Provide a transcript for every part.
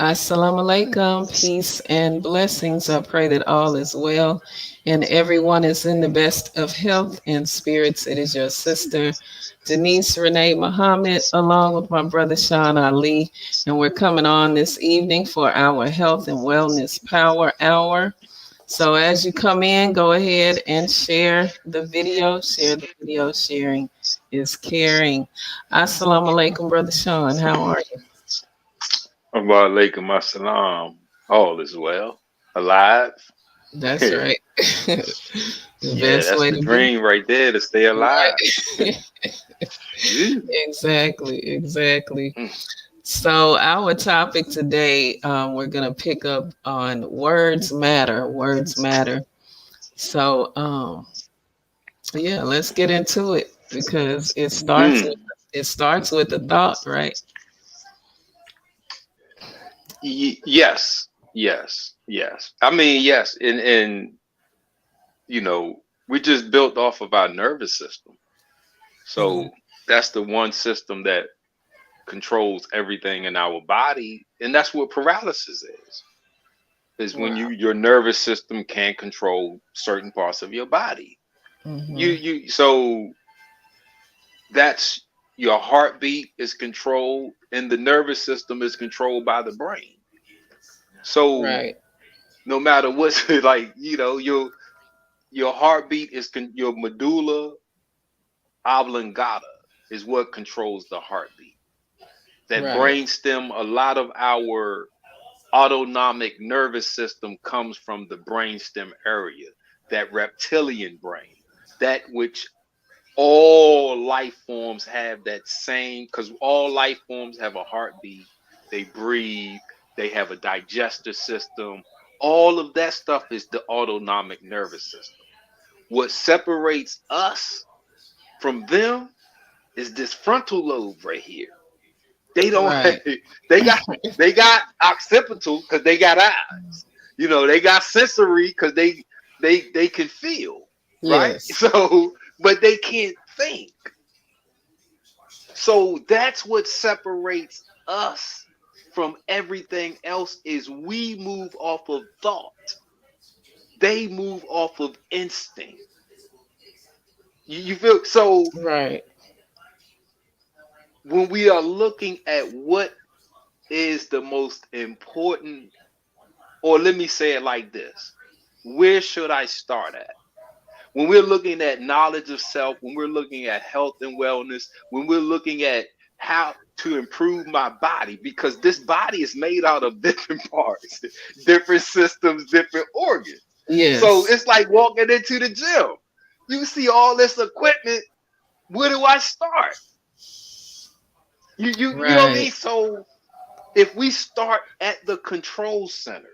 Assalamu alaikum, peace and blessings. I pray that all is well and everyone is in the best of health and spirits. It is your sister, DeNise Renee Muhammad, along with my brother Sean Ali, and we're coming on this evening for our Health and Wellness Power Hour. So as you come in, go ahead and share the video. Share the video. Sharing is caring. Assalamu alaikum, brother Sean. How are you? Wa alaikum assalam. All is well. Alive. That's Yeah, right. The best that's way the to be. dream right there to stay alive. Right. Phew. Exactly. Exactly. Mm, So, our topic today, we're going to pick up on words matter. Words matter. So, yeah, let's get into it because mm. it starts with the thought, right? Yes, yes. I mean, yes, and we just built off of our nervous system. Mhm. So that's the one system that controls everything in our body, and that's what paralysis is when Wow. your nervous system can't control certain parts of your body. Hmm. So that's your heartbeat is controlled and the nervous system is controlled by the brain. So Right. no matter what's like, your heartbeat your medulla oblongata is what controls the heartbeat. That Right. brain stem, a lot of our autonomic nervous system comes from the brainstem area, that reptilian brain, that which all life forms have that same, because all life forms have a heartbeat, they breathe, they have a digestive system. All of that stuff is the autonomic nervous system. What separates us from them is this frontal lobe right here. They don't Right. they got they got occipital because they got eyes. They got sensory because they can feel, right? Yes. So, but they can't think. So that's what separates us from everything else is we move off of thought. They move off of instinct. You feel so Right. when we are looking at what is the most important, or let me say it like this, where should I start at? When we're looking at knowledge of self, when we're looking at health and wellness, when we're looking at how to improve my body, because this body is made out of different parts, different systems, different organs. So Yes. it's like walking into the gym. You see all this equipment. Where do I start? You know what I Right. mean? So if we start at the control center,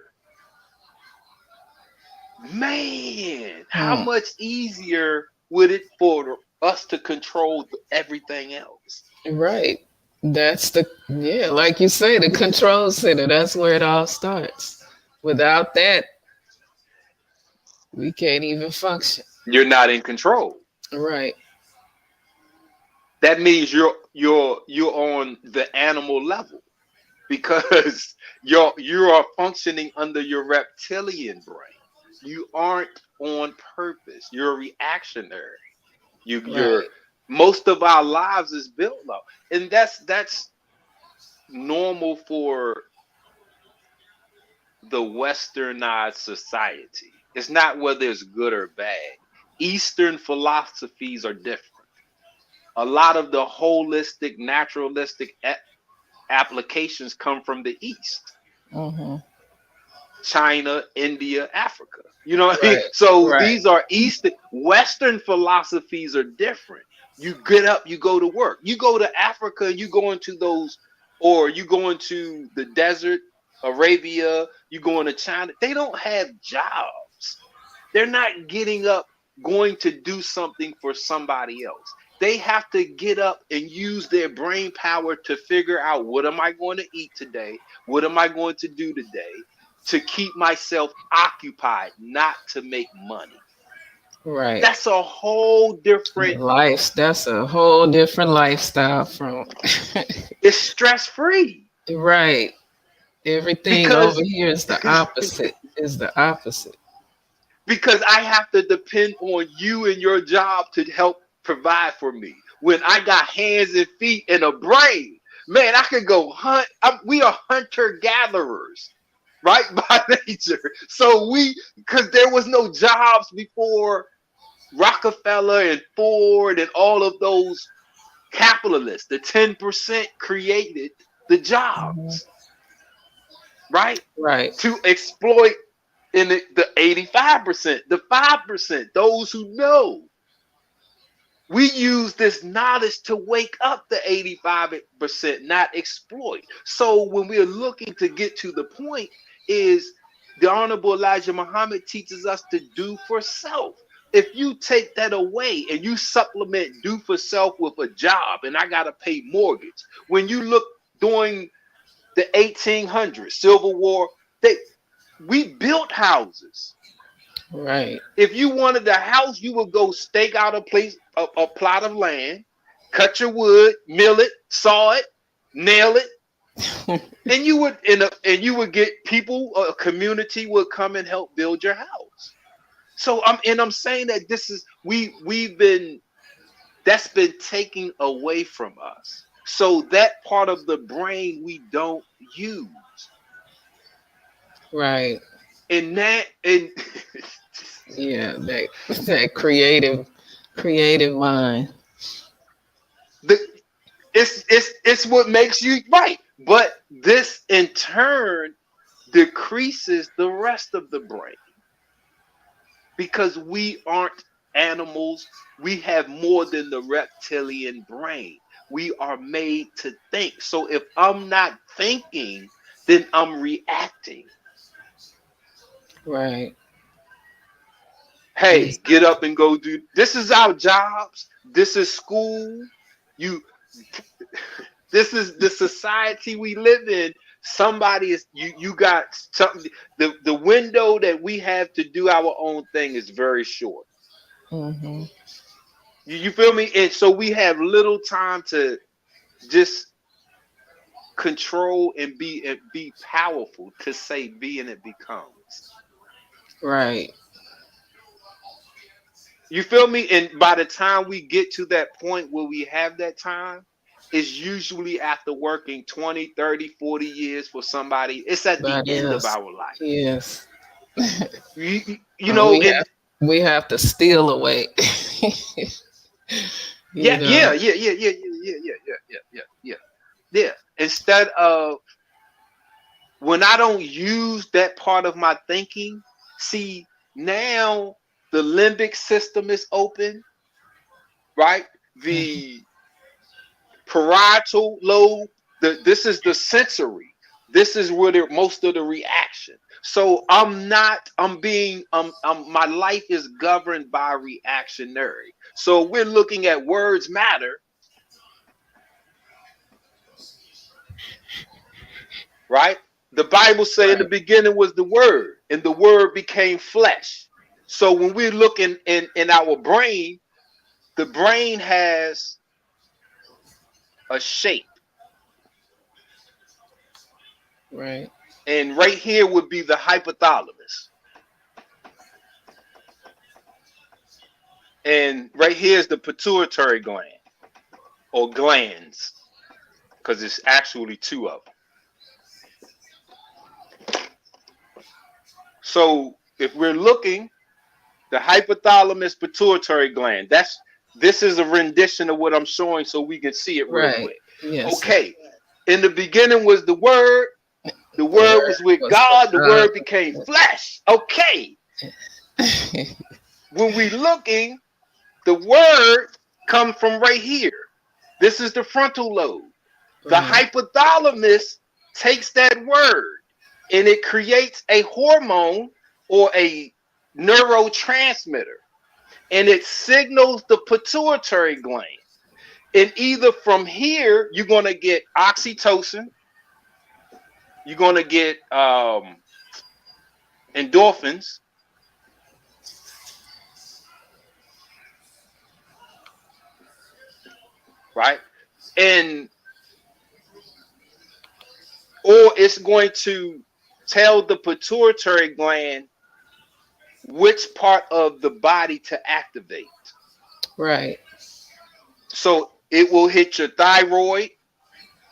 man, how Hmm. much easier would it for us to control everything else? Right. That's yeah, like you say, the control center. That's where it all starts. Without that, we can't even function. You're not in control. Right. That means you're on the animal level because you are functioning under your reptilian brain. You aren't on purpose. You're reactionary. You're Right. most of our lives is built up, and that's normal for the westernized society. It's not whether it's good or bad. Eastern philosophies are different. A lot of the holistic, naturalistic applications come from the East. Hmm. China, India, Africa. You know what I mean? Right. So Right. these are Western philosophies are different. You get up, you go to work. You go to Africa, you go into those, or you go into the desert, Arabia, you go into China. They don't have jobs. They're not getting up, going to do something for somebody else. They have to get up and use their brain power to figure out, what am I going to eat today? What am I going to do today to keep myself occupied, not to make money. Right. That's a whole different. Life, that's a whole different lifestyle from It's stress free right. Everything over because here is the opposite. Is the opposite. because I have to depend on you and your job to help provide for me. When I got hands and feet and a brain, man, I could go hunt. We are hunter gatherers, right? By nature. So because there was no jobs before Rockefeller and Ford and all of those capitalists, the 10% created the Mhm. jobs, right? Right. To exploit in the 85%, the 5%, those who know. We use this knowledge to wake up the 85%, not exploit. So when we're looking to get to the point, is the Honorable Elijah Muhammad teaches us to do for self. If you take that away and you supplement do for self with a job, and I gotta pay mortgage. When you look during the 1800s, Civil War, they we built houses. Right. If you wanted a house, you would go stake out a plot of land, cut your wood, mill it, saw it, nail it, and you would get people, a community would come and help build your house. So I'm saying that this is we've been that's been taken away from us. So that part of the brain we don't use. Right. And that and Yeah, that creative mind. the it's what makes you right. But this in turn decreases the rest of the brain because we aren't animals. We have more than the reptilian brain. We are made to think. So if I'm not thinking, then I'm reacting. Right. Hey, Yes. get up and go do this is our jobs. This is school. You this is the society we live in. Somebody is you got something. The window that we have to do our own thing is very short. Hmm. You feel me? And so we have little time to just control and be powerful to say be and it becomes. Right. You feel me? And by the time we get to that point where we have that time, it's usually after working 20, 30, 40 years for somebody. It's at the That end of is. our life. Yes. You know, and We have to steal away. you yeah, know. yeah, yeah, yeah, yeah, yeah, yeah, yeah, yeah, yeah, yeah, yeah. Instead of when I don't use that part of my thinking, see, now the limbic system is open, right? Mhm. The parietal lobe, this is the sensory. This is where most of the reaction. So my life is governed by reactionary. So we're looking at words matter, right? The Bible say in the Right. beginning was the word, and the word became flesh. So when we're looking in our brain, the brain has a shape. Right. And right here would be the hypothalamus. And right here is the pituitary gland or glands, because it's actually two of them. So if we're looking, the hypothalamus pituitary gland, this is a rendition of what I'm showing so we can see it real Right. quick. Yes. Okay. In the beginning was the The word word was with was with God, the God. word became flesh. Okay. When we looking, the word comes from right here. This is the frontal lobe. The Right. hypothalamus takes that word and it creates a hormone or a neurotransmitter and it signals the pituitary gland. And either from here, you're going to get oxytocin, you're going to get endorphins, right? And or it's going to tell the pituitary gland which part of the body to activate. Right. So it will hit your thyroid,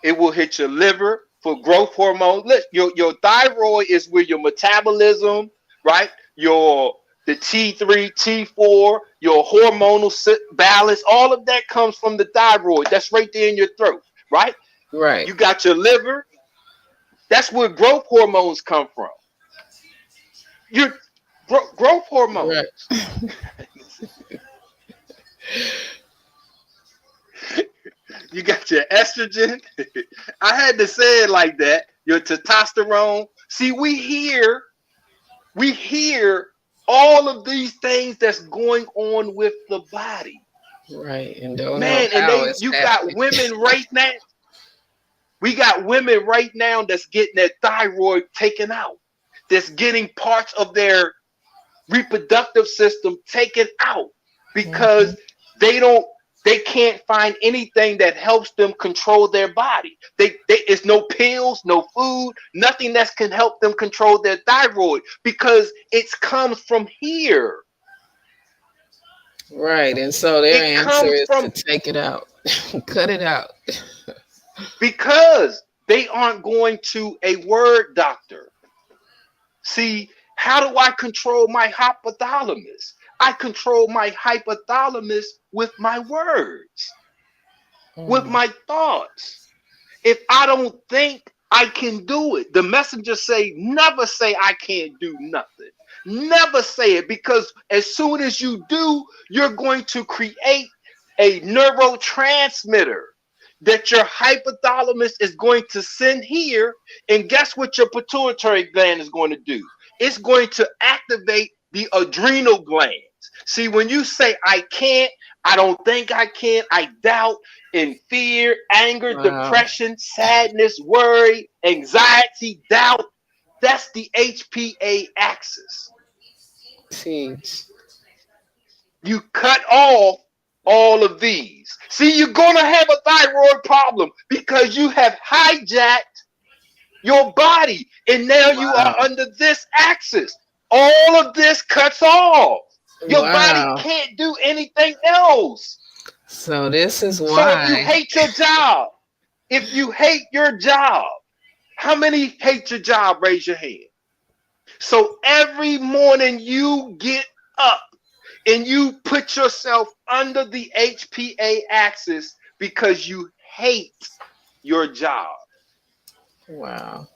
it will hit your liver for growth hormone. Look, your thyroid is where your metabolism, right? Your the T3, T4, your hormonal balance, all of that comes from the thyroid. That's right there in your throat, right? Right. You got your liver. That's where growth hormones come from. Your growth Right. hormones. You got your estrogen. I had to say it like that. Your testosterone. See, we hear all of these things that's going on with the body. Right. And don't know Man, and how they it's you got happening. women right now. We got women right now that's getting their thyroid taken out. That's getting parts of their reproductive system taken out Hmm. because they don't they can't find anything that helps them control their body. It's no pills, no food, nothing that can help them control their thyroid because it comes from here. Right. And so their It answer comes is to from take it out, cut it out. because they aren't going to a word doctor. See, how do I control my hypothalamus? I control my hypothalamus with my words, with Mm, my thoughts. If I don't think I can do it, the messenger say, never say I can't do nothing. Never say it because as soon as you do, you're going to create a neurotransmitter that your hypothalamus is going to send here. And guess what your pituitary gland is going to do? It's going to activate the adrenal glands. See, when you say I can't, I don't think I can, I doubt, in fear, anger, wow. depression, sadness, worry, anxiety, doubt. That's the HPA axis. Teach. You cut off all of these. See, you're going to have a thyroid problem because you have hijacked your body and now you are Wow. under this axis. All of this cuts off. Your body Wow. can't do anything else. So this is So if you why. hate your job, if you hate your job, how many hate your job? Raise your hand. So every morning you get up and you put yourself under the HPA axis because you hate your job. Wow.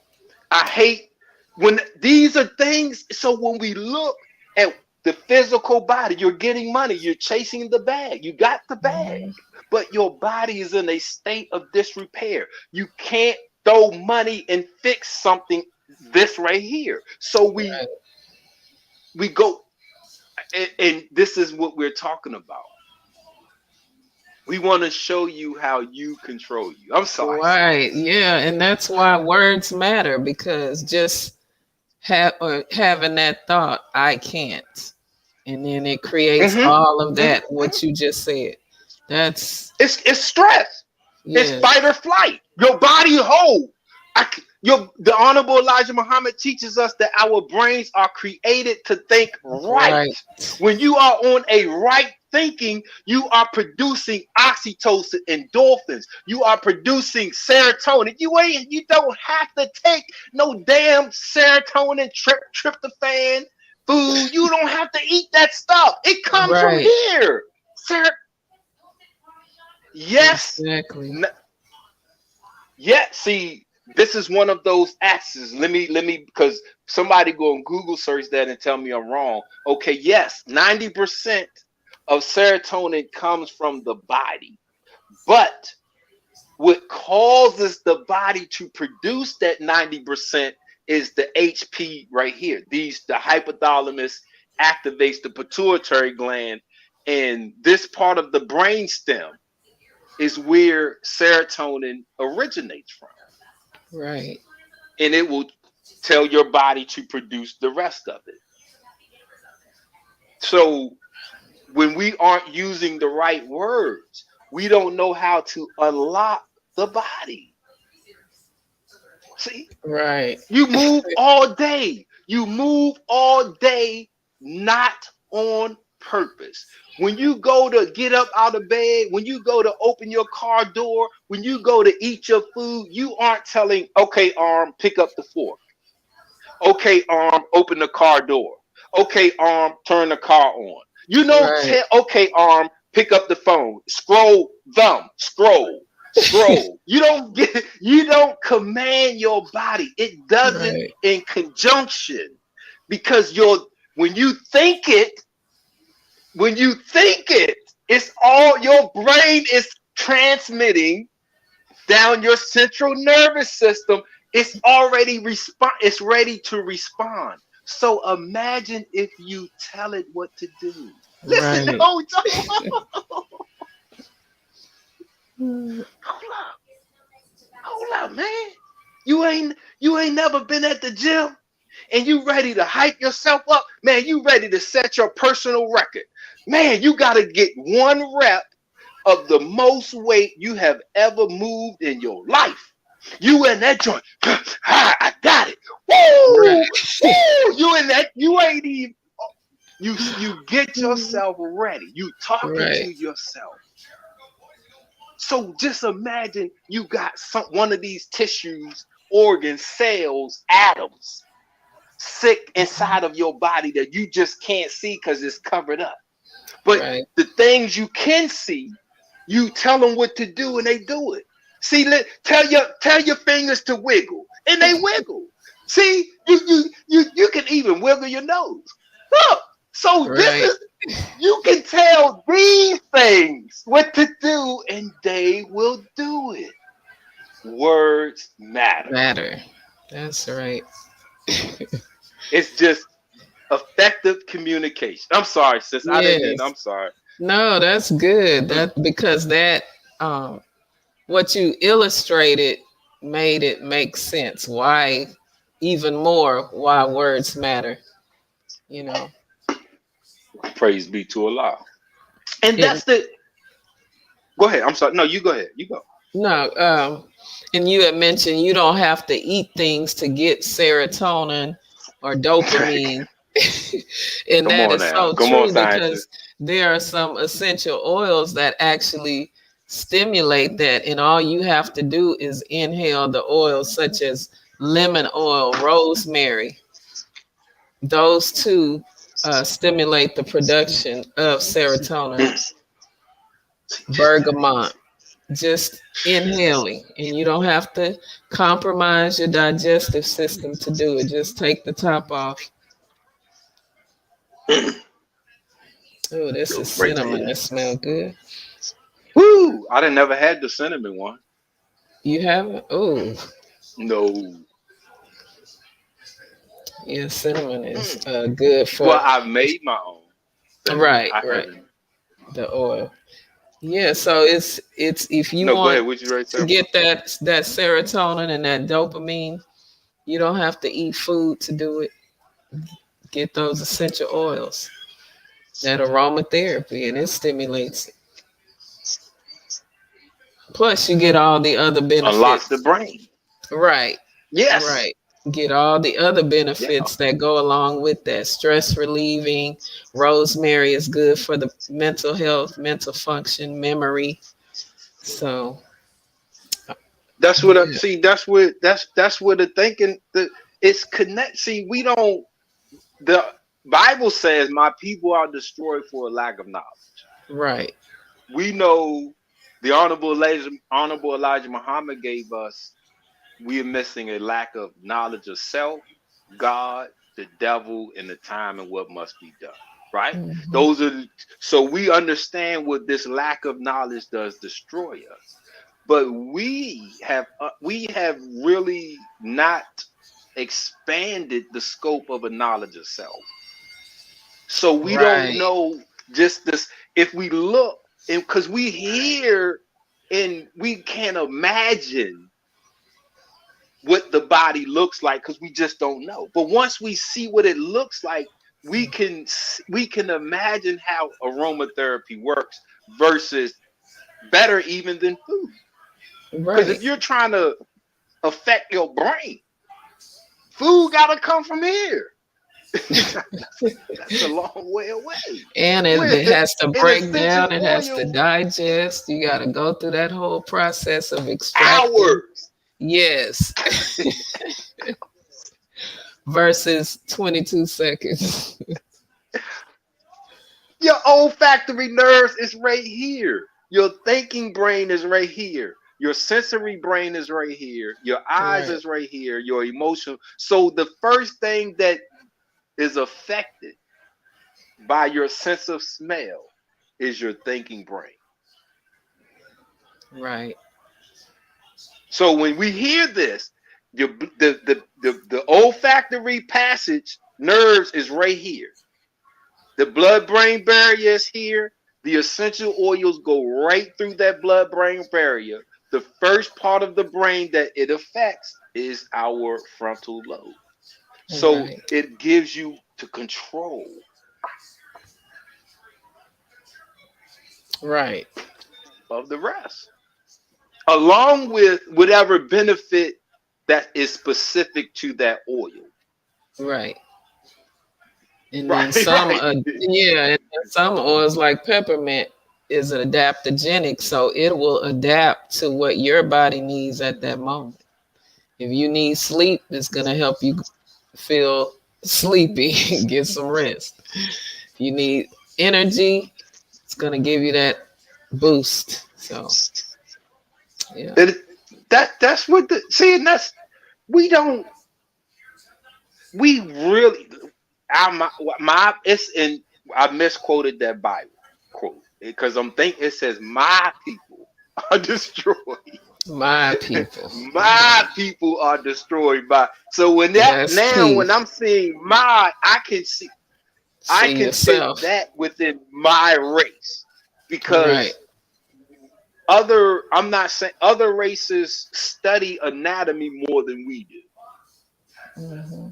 I hate when these are things. So when we look at the physical body, you're getting money, you're chasing the bag, you got the bag, Mhm. but your body is in a state of disrepair. You can't throw money and fix something this right here. So we Right. we go and this is what we're talking about. We want to show you how you control you. I'm sorry, Right. sis. Yeah. And that's why words matter because just having that thought, I can't. And then it creates Mm-hmm. all of Mm-hmm. that, what you just said. That's, It's stress. It's yeah. fight or flight. Your body whole. The Honorable Elijah Muhammad teaches us that our brains are created to think right. Right. When you are on a right thinking, you are producing oxytocin, endorphins. You are producing serotonin. You don't have to take no damn serotonin, tryptophan food. You don't have to eat that stuff. It comes from Right. here. Ser- yes, Exactly. yeah, see, this is one of those axes. Let me because somebody go and Google search that and tell me I'm wrong. Okay, yes, 90% of serotonin comes from the body. But what causes the body to produce that 90% is the HP right here. The hypothalamus activates the pituitary gland, and this part of the brain stem is where serotonin originates from, Right. and it will tell your body to produce the rest of it. So when we aren't using the right words, We don't know how to unlock the body. See, Right. you move all day. You move all day, not on purpose. When you go to get up out of bed, when you go to open your car door, when you go to eat your food, you aren't telling, okay, arm, pick up the fork. Okay, arm, open the car door. Okay, arm, turn the car on. You don't Right. tell, okay, arm, pick up the phone. Scroll, thumb, scroll, scroll. You don't command your body. It does it Right. in conjunction because when you think it, when you think it, it's all your brain is transmitting down your central nervous system. It's already it's ready to respond. So imagine if you tell it what to do. Listen, Right. hold up, hold up, man. You ain't never been at the gym and you ready to hype yourself up, man. You ready to set your personal record, man. You got to get one rep of the most weight you have ever moved in your life. You in that joint. I got it. Woo! Right. Woo! You in that, you ain't even you get yourself ready. You talking to Right. yourself. So just imagine you got one of these tissues, organs, cells, atoms sick inside of your body that you just can't see because it's covered up. But Right. the things you can see, you tell them what to do and they do it. See, tell your fingers to wiggle and they wiggle. See, you can even wiggle your nose. Look, so this Right. is, you can tell these things what to do and they will do it. Words matter. Matter. That's right. It's just effective communication. I'm sorry, sis. I didn't mean. Yes. I'm sorry. No, that's good. That because that um what you illustrated made it make sense. Why even more why words matter, you know. Praise be to Allah. And And that's the. Go ahead. I'm sorry. No, you go ahead. You go. no, and you had mentioned you don't have to eat things to get serotonin or dopamine. And Come that on is now. so Come on, true scientists. because there are some essential oils that actually stimulate that, and all you have to do is inhale the oils, such as lemon oil, rosemary. Those two stimulate the production of serotonin. Bergamot, just inhaling, and you don't have to compromise your digestive system to do it. Just take the top off. Oh, this is Feels great to cinnamon. hear. That smell good. Woo! I done never had the cinnamon one. You haven't? Oh, No. yeah, cinnamon is Mm. good Well, for. I've made my own cinnamon. Right, I right. haven't. The oil. Yeah, so it's if you No, go want ahead. What you ready to say to about? get that serotonin and that dopamine, you don't have to eat food to do it. Get those essential oils, that aromatherapy, and it stimulates it. Plus, you get all the other Unlocks the benefits. brain. Right, Yes. right. Get all the other Yeah. benefits that go along with that. Stress relieving. Rosemary is good for the mental health, mental function, memory. So, That's what I yeah, see. That's where the thinking the it's connect. See, we don't. The Bible says, "My people are destroyed for a lack of knowledge." right. We know the Honorable Elijah Muhammad gave us. We are missing a lack of knowledge of self, God, the devil, and the time and what must be done. Right? Mhm. Those are so we understand what this lack of knowledge does destroy us. But we have really not expanded the scope of a knowledge of self. So we don't Right. know just this. If we look, and because we hear and we can't imagine what the body looks like because we just don't know. But once we see what it looks like, we can imagine how aromatherapy works versus better even than food. Because if Right. you're trying to affect your brain, food gotta come from here. That's a long way away. And it With has to an break essential down, it has to oil, digest. You got to go through that whole process of extracting. hours. Yes. Versus 22 seconds. Your olfactory nerves is right here. Your thinking brain is right here. Your sensory brain is right here. Your eyes Right. is right here. Your emotional. So the first thing that is affected by your sense of smell is your thinking brain. Right. So when we hear this, the olfactory passage nerves is right here. The blood brain barrier is here. The essential oils go right through that blood brain barrier. The first part of the brain that it affects is our frontal lobe. So Right. it gives you to control Right. of the rest, along with whatever benefit that is specific to that oil. Right. And then Right, some, right. yeah, and then some oils like peppermint is adaptogenic, so it will adapt to what your body needs at that moment. If you need sleep, it's gonna help you feel sleepy, get some rest. If you need energy, it's gonna give you that boost. So yeah. And that's what the see, and that's we don't we really my it's in I misquoted that Bible quote because I'm thinking it says my people are destroyed. My people. My people are destroyed by so when that That's now key. when I'm seeing my I See can fit yourself. that within my race Right. because other I'm not saying other races study anatomy more than we do. Hmm.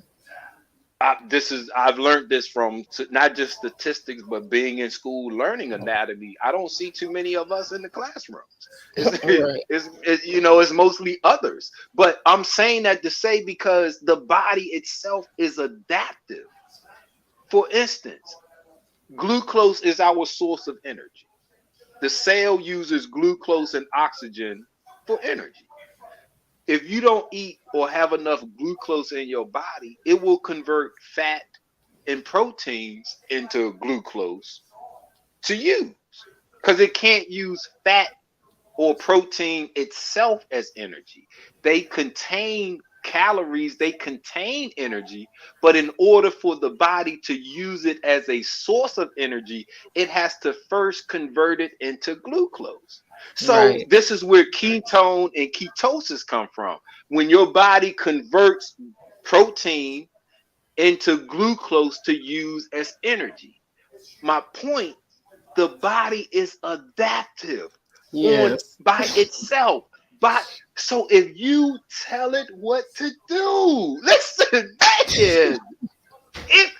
This is I've learned this from not just statistics, but being in school learning anatomy. I don't see too many of us in the classrooms. Right. It's mostly others. But I'm saying that to say because the body itself is adaptive. For instance, glucose is our source of energy. The cell uses glucose and oxygen for energy. If you don't eat or have enough glucose in your body, it will convert fat and proteins into glucose to use because it can't use fat or protein itself as energy. They contain calories, they contain energy, but in order for the body to use it as a source of energy, it has to first convert it into glucose. So, Right. this is where ketone and ketosis come from. When your body converts protein into glucose to use as energy. My point, the body is adaptive on Yes. by itself. But so if you tell it what to do, listen, man, if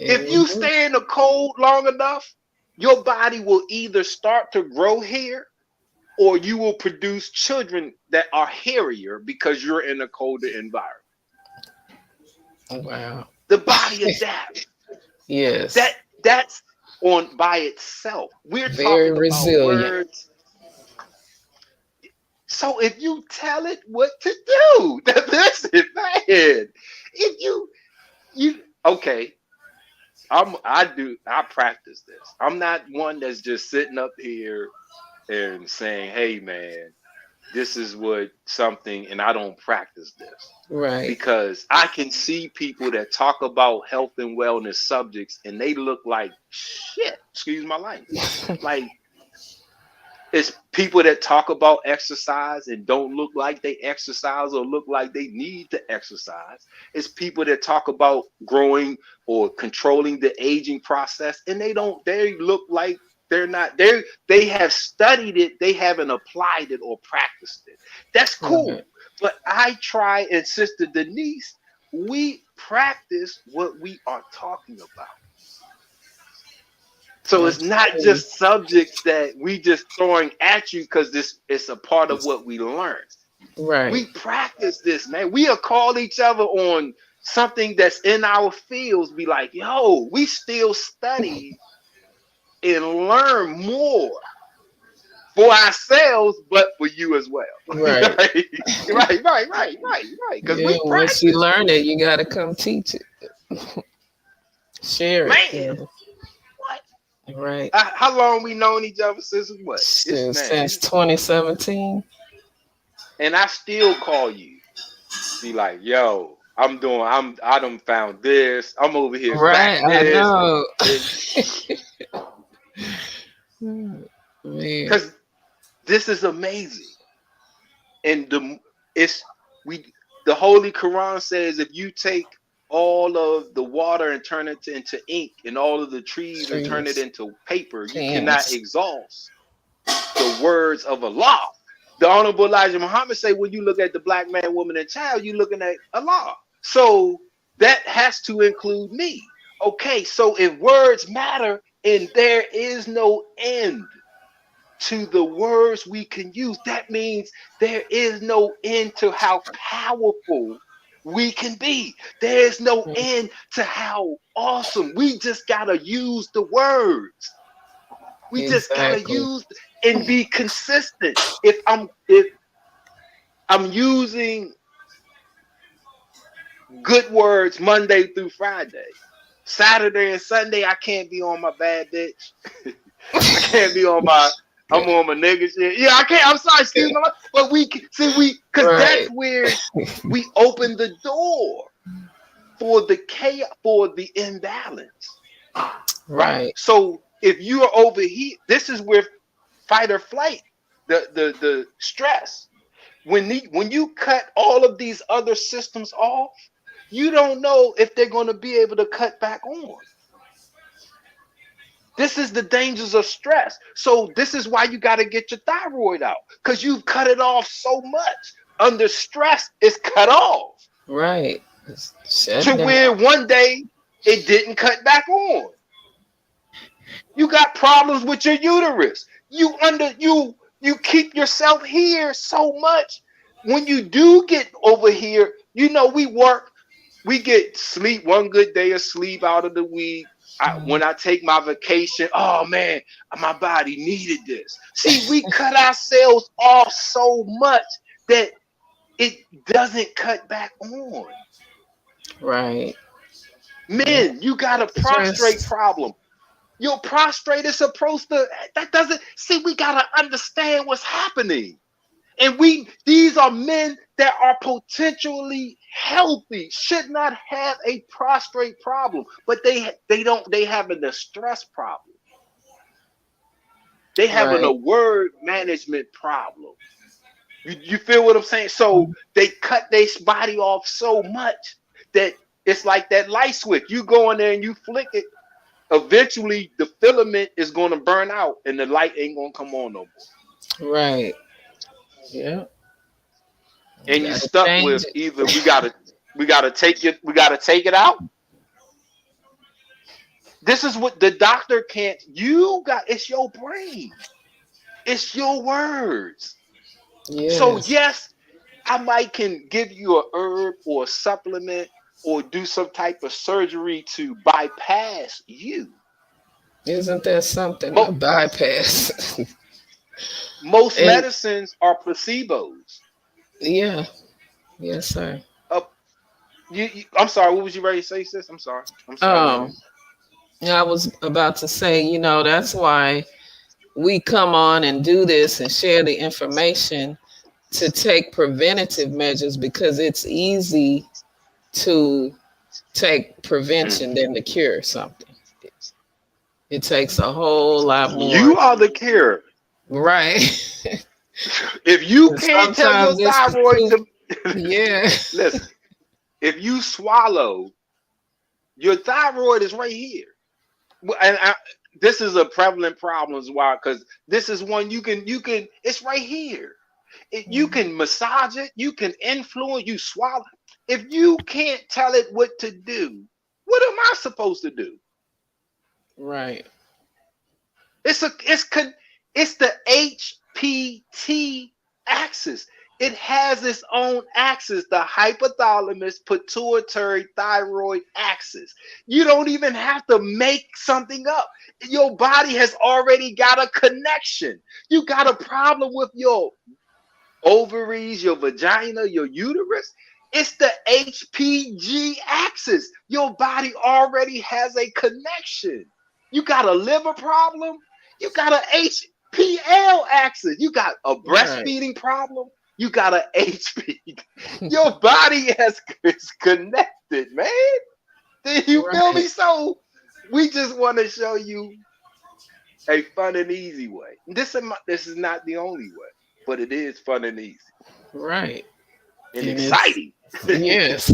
if you Hmm. stay in the cold long enough, your body will either start to grow hair or you will produce children that are hairier because you're in a colder environment. Wow. The body adapts. Yes. That's on by itself. We're Very talking about resilient. words. So if you tell it what to do, listen, man. If you okay, I practice this. I'm not one that's just sitting up here and saying, "Hey, man, this is what something," and I don't practice this Right. because I can see people that talk about health and wellness subjects and they look like shit. Excuse my language. Like it's people that talk about exercise and don't look like they exercise or look like they need to exercise. It's people that talk about growing or controlling the aging process and they look like they're not they have studied it, they haven't applied it or practiced it. That's Right. cool. But I try and Sister DeNise, we practice what we are talking about. So it's That's not true. just subjects that we just throwing at you because this is a part of It's- what we learn. right. We practice this, man. We'll call each other on something that's in our fields, be like, yo, we still study and learn more for ourselves, but for you as well. Right. right, right. Because Yeah. we Once you practice, learn it, you got to come teach it, share it. man. Yeah. What? Right. How long we known each other since? What? It's Since man, 2017. and I still call you, be like, yo, I done found this. I'm over here Right. back I this, know. and Man. because this is amazing. And it's we the Holy Quran says if you take all of the water and turn it into ink and all of the trees and turn it Trees. into paper, you cannot Pens. exhaust the words of Allah. The Honorable Elijah Muhammad say when you look at the black man, woman, and child, you're looking at Allah. So that has to include me. Okay, so if words matter and there is no end to the words we can use, that means there is no end to how powerful we can be. There's no end to how awesome. We just gotta use the words. We just gotta Exactly. use and be consistent. If I'm using good words Monday through Friday, Saturday and Sunday I can't be on my bad bitch. I can't be on my I'm on my nigga shit. Yeah, I can't. I'm sorry, excuse me. But we see because that's Right. where we open the door for the chaos, for the imbalance, right? Right. So if you are over here, this is where fight or flight, the stress. When you cut all of these other systems off, you don't know if they're going to be able to cut back on. This is the dangers of stress. So this is why you got to get your thyroid out because you've cut it off so much. Under stress, it's cut off Right. It's shut to down. where one day it didn't cut back on. You got problems with your uterus. You keep yourself here so much. When you do get over here, we work, we get sleep, one good day of sleep out of the week. When I take my vacation, oh man, my body needed this. See, we cut ourselves off so much that it doesn't cut back on. Right. Yeah. Men, you got a prostrate Stress. problem. Your prostrate is supposed to, that doesn't, see, we got to understand what's happening. And these are men that are potentially healthy, should not have a prostrate problem, but they having a stress problem. They having a Right. word management problem. You feel what I'm saying? So they cut their body off so much that it's like that light switch. You go in there and you flick it. Eventually, the filament is going to burn out, and the light ain't going to come on no more. Right. Yeah. And you Gotta stuck change with it. either we gotta take it out. This is what the doctor can't. It's your brain. It's your words. So Yes. yes, I might can give you a herb or a supplement or do some type of surgery to bypass you. Isn't that something? A Mo- bypass. Most And medicines are placebos. yeah. Yes, sir. Uh, I'm sorry. What was you ready to say, sis? I'm sorry. I'm sorry. Go ahead. Um, I was about to say, that's why we come on and do this and share the information to take preventative measures because it's easy to take prevention than to cure something. It takes a whole lot more. You are the cure. Right. If you And can't tell your sometimes it's thyroid too, to yeah. listen, if you swallow, your thyroid is right here. And this is a prevalent problem as well because this is one you can. It's right here. You can massage it. You can influence. You swallow. If you can't tell it what to do, what am I supposed to do? Right. It's the HPT axis. It has its own axis, the hypothalamus pituitary thyroid axis. You don't even have to make something up. Your body has already got a connection. You got a problem with your ovaries, your vagina, your uterus. It's the HPG axis. Your body already has a connection. You got a liver problem, you got a HPL axis. You got a Right. breastfeeding problem, you got a HP. Your body is connected, man. Do you feel me? Right. So we just want to show you a fun and easy way. This is not the only way, but it is fun and easy Right. and And it's, exciting. yes,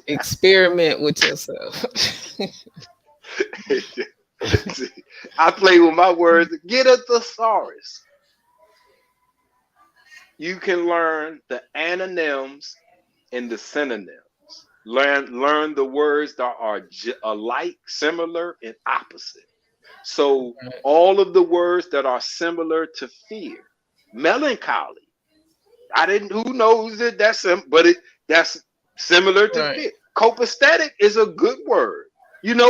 experiment with yourself. I play with my words. Get a thesaurus. You can learn the antonyms and the synonyms. Learn the words that are alike, similar, and opposite. So Right. all of the words that are similar to fear, melancholy. I didn't. Who knows it? That's similar to Right. fear. Copacetic is a good word.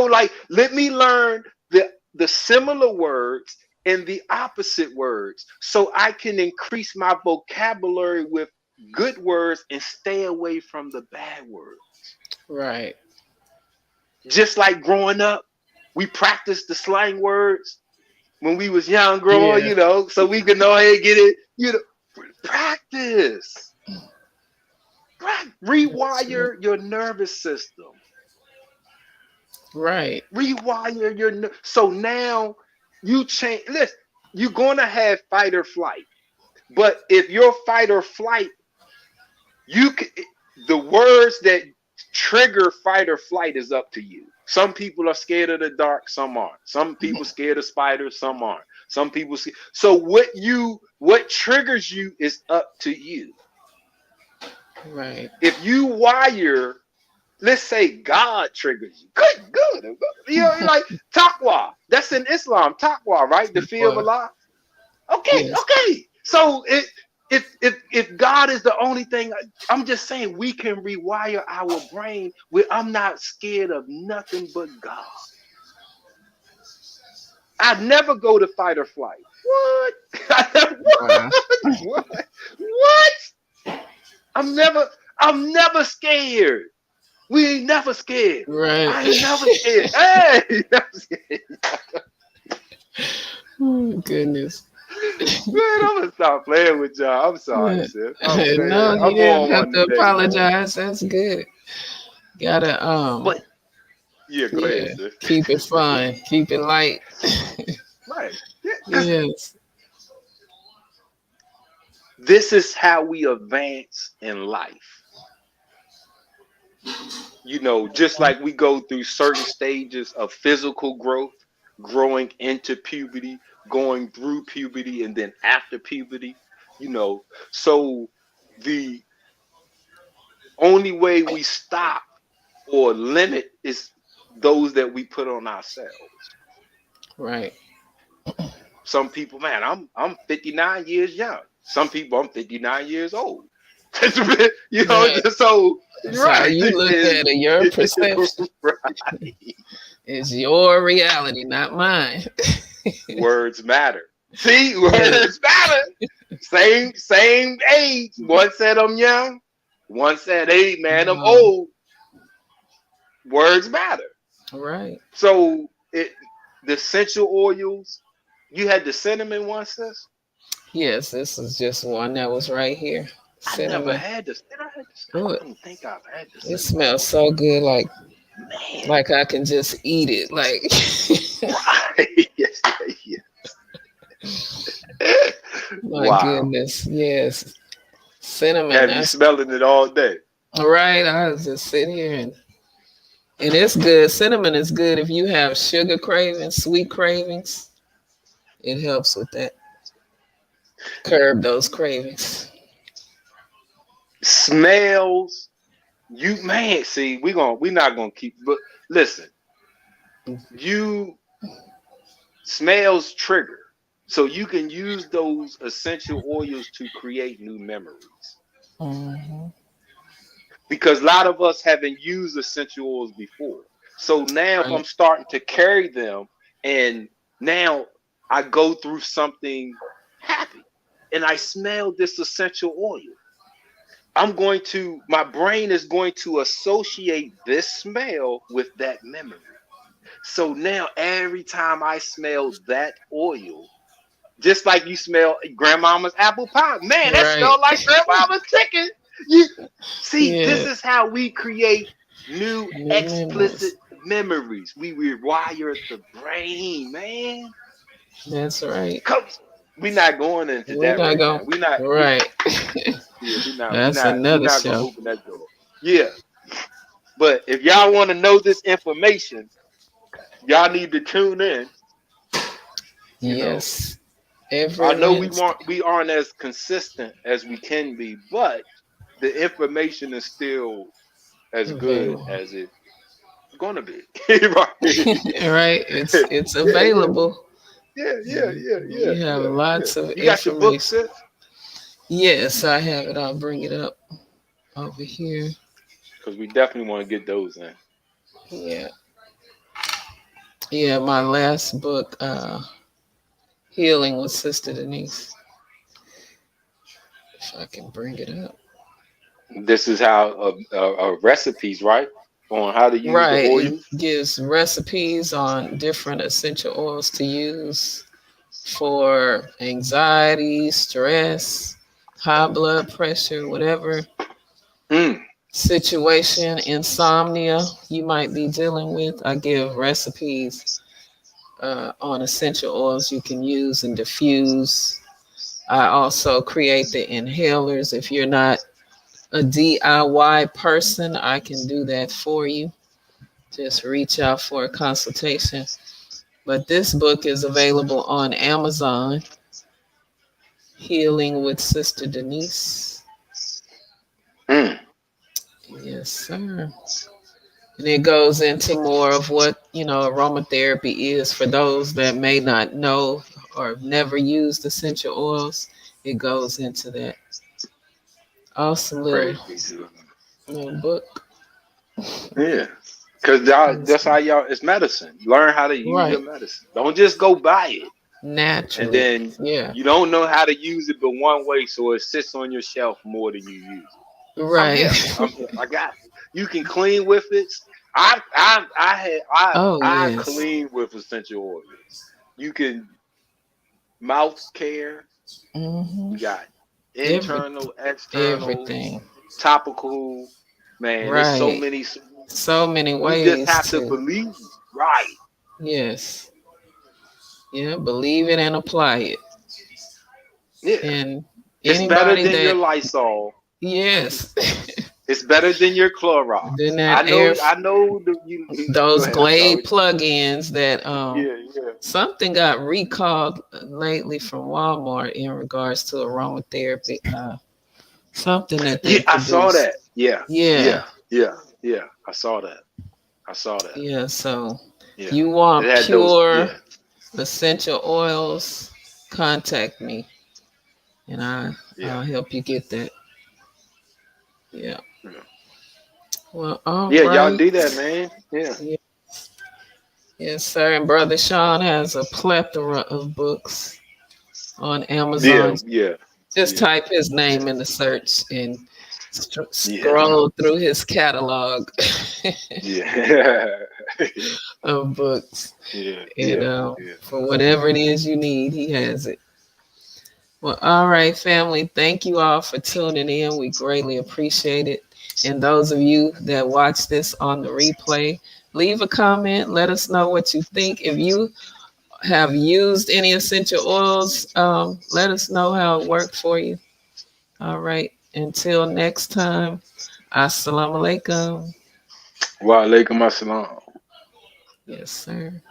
Like let me learn the similar words and the opposite words, so I can increase my vocabulary with good words and stay away from the bad words. Right. Just like growing up, we practiced the slang words when we was young, growing, Yeah. so we could know how to get it. Practice. That's right. Rewire your nervous system. Right. Rewire so now you change. Listen, you're gonna have fight or flight, but if your fight or flight, you can, the words that trigger fight or flight is up to you. Some people are scared of the dark, some aren't. Some people scared of spiders, some aren't. Some people so what triggers you is up to you. Right. If you wire, let's say God triggers you. Good. Like taqwa. That's in Islam. Taqwa, right? The fear of Well, Allah. Okay, yes. okay. So if God is the only thing, I'm just saying we can rewire our brain where I'm not scared of nothing but God. I'd never go to fight or flight. What? Wow. What? What? I'm never I'm never scared. We ain't never scared. Right. I ain't never scared. Hey, never scared. Oh, goodness. Man, I'm gonna stop playing with y'all. I'm sorry, Yeah. sis. I'm No, saying you I'm didn't on have one to today, man. apologize. That's good. Gotta But yeah, go ahead, yeah, sis. keep it fun, keep it light. Right. Yeah, because Yes. this is how we advance in life. Just like we go through certain stages of physical growth, growing into puberty, going through puberty, and then after puberty, you know. So the only way we stop or limit is those that we put on ourselves. Right. Some people, man, I'm 59 years young. Some people, I'm 59 years old. Right. So That's how right you look is at it. Your perception right. is your reality, not mine. Words matter. See, Yeah. words matter. Same age. One said I'm young. One said, hey man, I'm Um, old. Words matter. right. So the essential oils. You had the cinnamon one, sis. Yes, this is just one that was right here. I never Cinnamon. had this. Did I have this? I Oh, don't think I've had the it cinnamon smells one. so good, Man, like I can just eat it. Like, right? Yes, yes. my Wow. goodness. Yes. Cinnamon. Have you That's smelling it all day? right. I was just sitting here and it's good. Cinnamon is good if you have sugar cravings, sweet cravings. It helps with that. Curb those cravings. Smells. You man, see, we're not gonna keep. But listen, you Smells trigger. So you can use those essential oils to create new memories. Mhm. Because a lot of us haven't used essential oils before. So now if I'm Right. starting to carry them and now I go through something happy and I smell this essential oil, my brain is going to associate this smell with that memory. So now every time I smell that oil, just like you smell grandmama's apple pie, man, that Right. smells like grandmama's chicken. You see, this Yeah. is how we create new New explicit memories. memories. We rewire the brain, man. That's right. Come, we're not going into We're that not right going. now. We not. Right. Yeah, we not. We That's not. We another not gonna show. open that door. Yeah, but if y'all want to know this information, y'all need to tune in. You know, Yes. I Every know Wednesday. we aren't as consistent as we can be, but the information is still as good Available. as it's gonna be. Right? Right. Yeah, It's yeah, available. yeah, We have yeah. lots of You got your book, information. sis? Yes, I have it. I'll bring it up over here. Because we definitely want to get those in. Yeah. Yeah, my last book, Healing with Sister Denise. If I can bring it up. This is how recipes, right, on how to use the Right. It oils. gives recipes on different essential oils to use for anxiety, stress, high blood pressure, whatever Mm, situation, insomnia you might be dealing with. I give recipes on essential oils you can use and diffuse. I also create the inhalers. If you're not a DIY person, I can do that for you. Just reach out for a consultation. But this book is available on Amazon, Healing with Sister Denise. mm. Yes, sir. And it goes into more of what, aromatherapy is for those that may not know or have never used essential oils. It goes into that awesome little, Praise be to God. little book. Yeah. Because that's how y'all, it's medicine. Learn how to use your Right. medicine. Don't just go buy it. And Naturally. then Yeah. you don't know how to use it but one way, so it sits on your shelf more than you use it. I'm Right. here. I'm here. I got it. You can clean with it. Oh, I yes. clean with essential oils. You can mouth care. Hmm. We got Every, internal, external, everything. topical. Man, there's so Right. many. So many You just ways have to to, believe. Right. yes. Yeah, believe it and apply it. Yeah. And It's better anybody than your that, Lysol. yes, It's better than your Clorox. then I that know. I know. Go those ahead. I'm Glade sorry. plugins that Yeah. Yeah. something got recalled lately from Walmart in regards to aromatherapy. Something that Yeah. they I saw produce. that. Yeah. Yeah, Yeah. Yeah. Yeah. I saw that. I saw that. yeah. So Yeah. you It want had those. pure Yeah. essential oils? Contact me, and Yeah. I'll help you get that. Yeah. Yeah. Well, all Yeah. Y'all right. do that, man. Yeah. Yeah. Yes, sir. And Brother Sean has a plethora of books on Yeah. Amazon. Yeah. Just Yeah. type his Yeah. name in the search and Yeah. scroll through his catalog Yeah. of books. Yeah. And Yeah. Yeah. for whatever it is you need, he has it. Well, all right, family. Thank you all for tuning in. We greatly appreciate it. And those of you that watch this on the replay, leave a comment. Let us know what you think. If you have used any essential oils, let us know how it worked for you. All right. Until next time, assalamu alaikum. Wa alaikum assalam. Yes, sir.